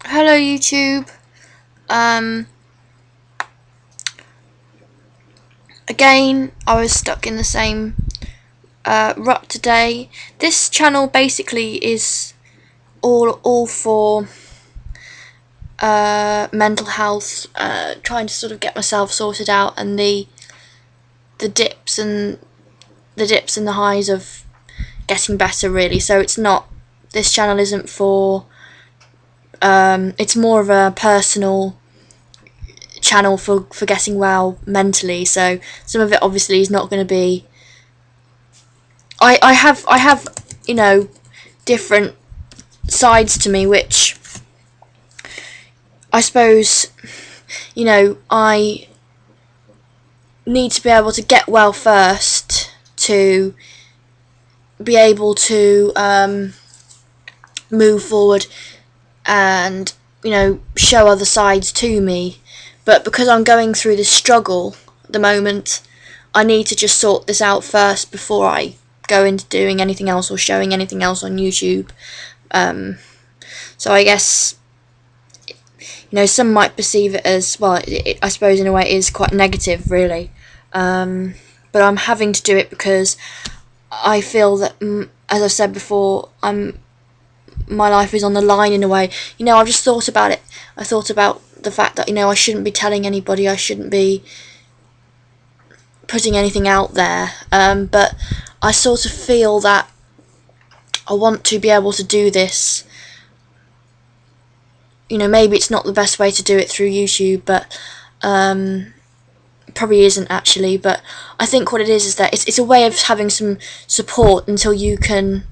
Hello YouTube. Um, Again, I was stuck in the same rut today. This channel basically is all for mental health, trying to sort of get myself sorted out, and the dips and the highs of getting better really. So this channel isn't for it's more of a personal channel for getting well mentally. So some of it obviously is not going to be. I have different sides to me, which I suppose I need to be able to get well first to be able to move forward and show other sides to me. But because I'm going through this struggle at the moment, I need to just sort this out first before I go into doing anything else or showing anything else on YouTube. So I guess some might perceive it as, well, I suppose in a way it is quite negative really, but I'm having to do it because I feel that, as I've said before, my life is on the line in a way. I've just thought about it. I thought about the fact that I shouldn't be telling anybody, I shouldn't be putting anything out there, but I sort of feel that I want to be able to do this. Maybe it's not the best way to do it through YouTube, but probably isn't actually. But I think what it is that it's a way of having some support until you can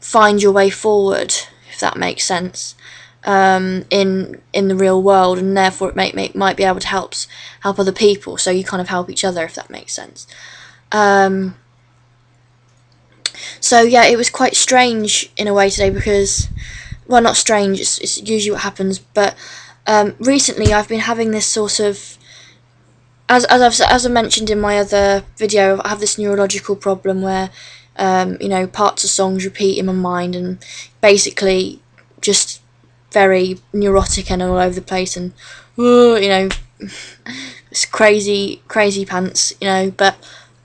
find your way forward, if that makes sense, in the real world, and therefore it might be able to help other people. So you kind of help each other, if that makes sense. So yeah, it was quite strange in a way today because, well, not strange, it's usually what happens, but recently I've been having this sort of, as I mentioned in my other video, I have this neurological problem where parts of songs repeat in my mind, and basically just very neurotic and all over the place, and it's crazy pants, but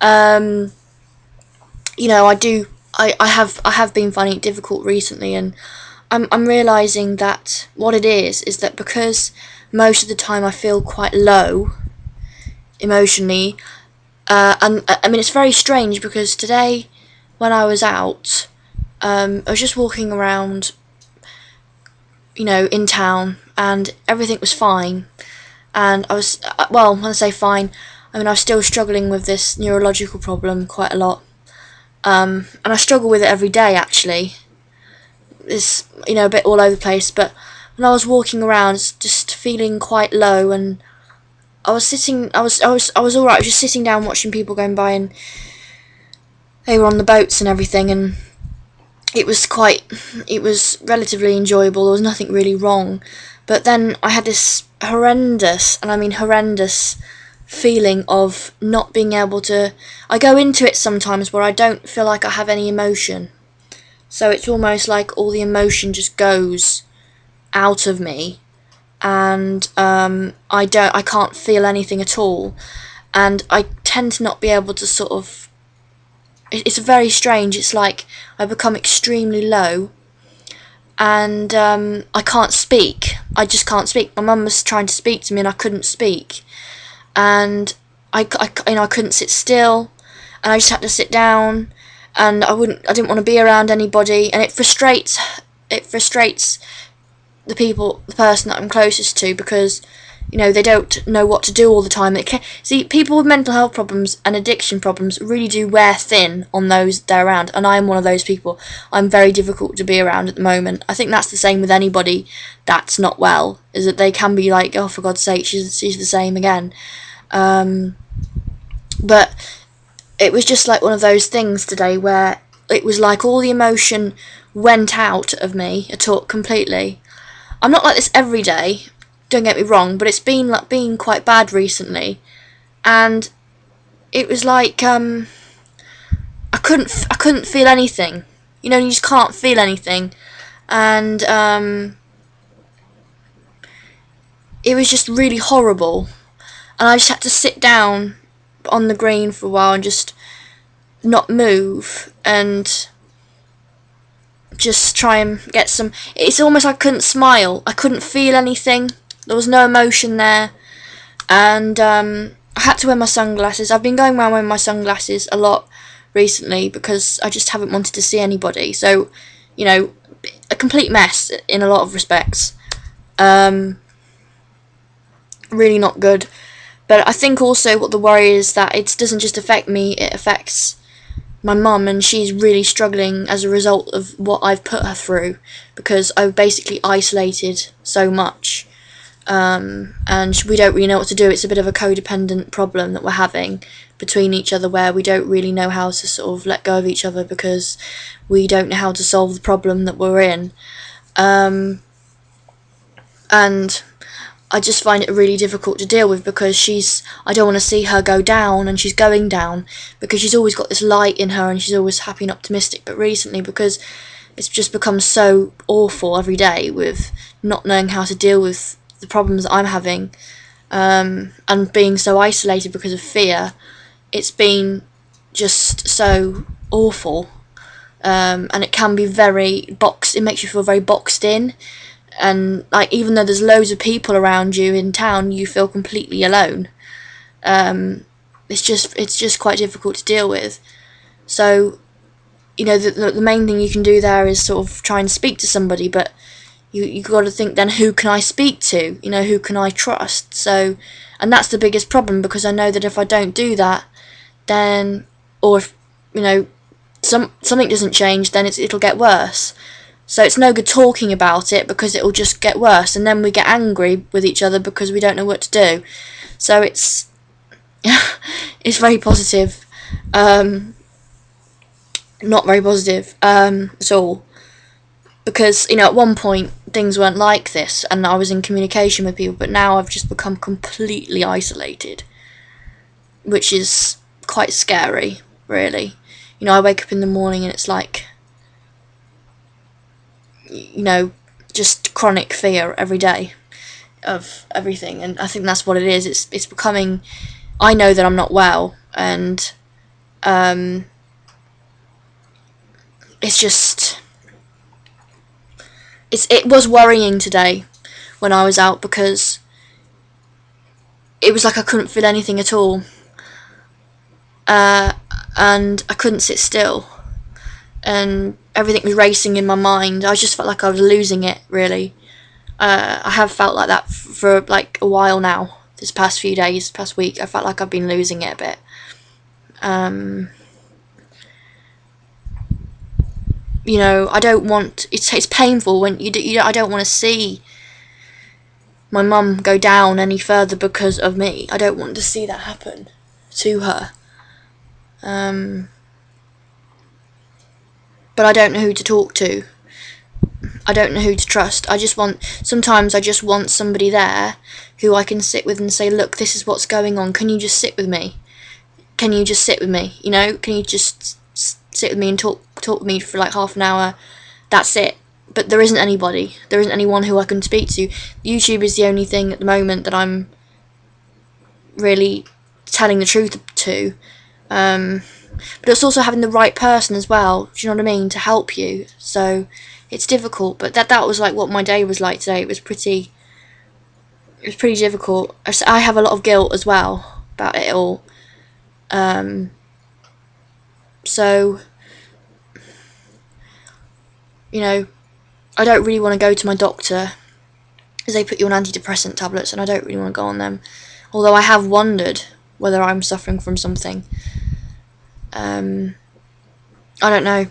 I have been finding it difficult recently, and I'm realising that what it is that because most of the time I feel quite low emotionally, and I mean it's very strange because today when I was out, I was just walking around, in town, and everything was fine, and I was, well, when I say fine, I mean I was still struggling with this neurological problem quite a lot, and I struggle with it every day actually. It's a bit all over the place, but when I was walking around just feeling quite low, and I was alright. I was just sitting down watching people going by, and they were on the boats and everything, and it was relatively enjoyable. There was nothing really wrong, but then I had this horrendous, and I mean horrendous, feeling of not being able to. I go into it sometimes where I don't feel like I have any emotion, so it's almost like all the emotion just goes out of me, and I can't feel anything at all, and I tend to not be able to sort of. It's very strange. It's like I become extremely low, and I can't speak. I just can't speak. My mum was trying to speak to me, and I couldn't speak, and I couldn't sit still, and I just had to sit down, and I didn't want to be around anybody, and it frustrates the person that I'm closest to, because they don't know what to do all the time. See, people with mental health problems and addiction problems really do wear thin on those they're around, and I'm one of those people. I'm very difficult to be around at the moment. I think that's the same with anybody that's not well, is that they can be like, oh, for God's sake, she's the same again. But it was just like one of those things today where it was like all the emotion went out of me completely. I'm not like this every day, don't get me wrong, but it's been quite bad recently, and it was like I couldn't feel anything. You just can't feel anything, and it was just really horrible, and I just had to sit down on the green for a while and just not move and just try and get some. It's almost like I couldn't smile. I couldn't feel anything. There was no emotion there, and I had to wear my sunglasses. I've been going around wearing my sunglasses a lot recently because I just haven't wanted to see anybody. So, you know, a complete mess in a lot of respects. Really not good. But I think also what the worry is that it doesn't just affect me, it affects my mum, and she's really struggling as a result of what I've put her through, because I've basically isolated so much, and we don't really know what to do. It's a bit of a codependent problem that we're having between each other, where we don't really know how to sort of let go of each other because we don't know how to solve the problem that we're in, and I just find it really difficult to deal with, because I don't want to see her go down, and she's going down, because she's always got this light in her and she's always happy and optimistic. But recently, because it's just become so awful every day with not knowing how to deal with the problems that I'm having, and being so isolated because of fear, it's been just so awful, and it can be it makes you feel very boxed in. And like, even though there's loads of people around you in town, you feel completely alone. It's just quite difficult to deal with. So, you know, the main thing you can do there is sort of try and speak to somebody, but you got to think then, who can I speak to? You know, who can I trust? So, and that's the biggest problem, because I know that if I don't do that, then, or if, you know, something doesn't change, then it'll get worse. So it's no good talking about it, because it'll just get worse, and then we get angry with each other because we don't know what to do. So it's it's very positive, not very positive at all, because, you know, at one point things weren't like this and I was in communication with people, but now I've just become completely isolated, which is quite scary, really. You know, I wake up in the morning and it's like, you know, just chronic fear every day of everything, and I think that's what it is. It's becoming, I know that I'm not well, and it's just, it was worrying today when I was out, because it was like I couldn't feel anything at all, and I couldn't sit still, and everything was racing in my mind. I just felt like I was losing it, really. I have felt like that for like a while now. This past few days, past week, I felt like I've been losing it a bit. You know, I don't want. It's painful when I don't want to see my mum go down any further because of me. I don't want to see that happen to her. But I don't know who to talk to. I don't know who to trust. Sometimes I just want somebody there who I can sit with and say, look, this is what's going on. Can you just sit with me? Can you just sit with me? You know, can you just sit with me and talk with me for like half an hour? That's it. But there isn't anybody. There isn't anyone who I can speak to. YouTube is the only thing at the moment that I'm really telling the truth to. But it's also having the right person as well, do you know what I mean, to help you. So it's difficult, but that was like what my day was like today. It was pretty difficult. I have a lot of guilt as well about it all. So, you know, I don't really want to go to my doctor, because they put you on antidepressant tablets, and I don't really want to go on them. Although I have wondered whether I'm suffering from something. I don't know.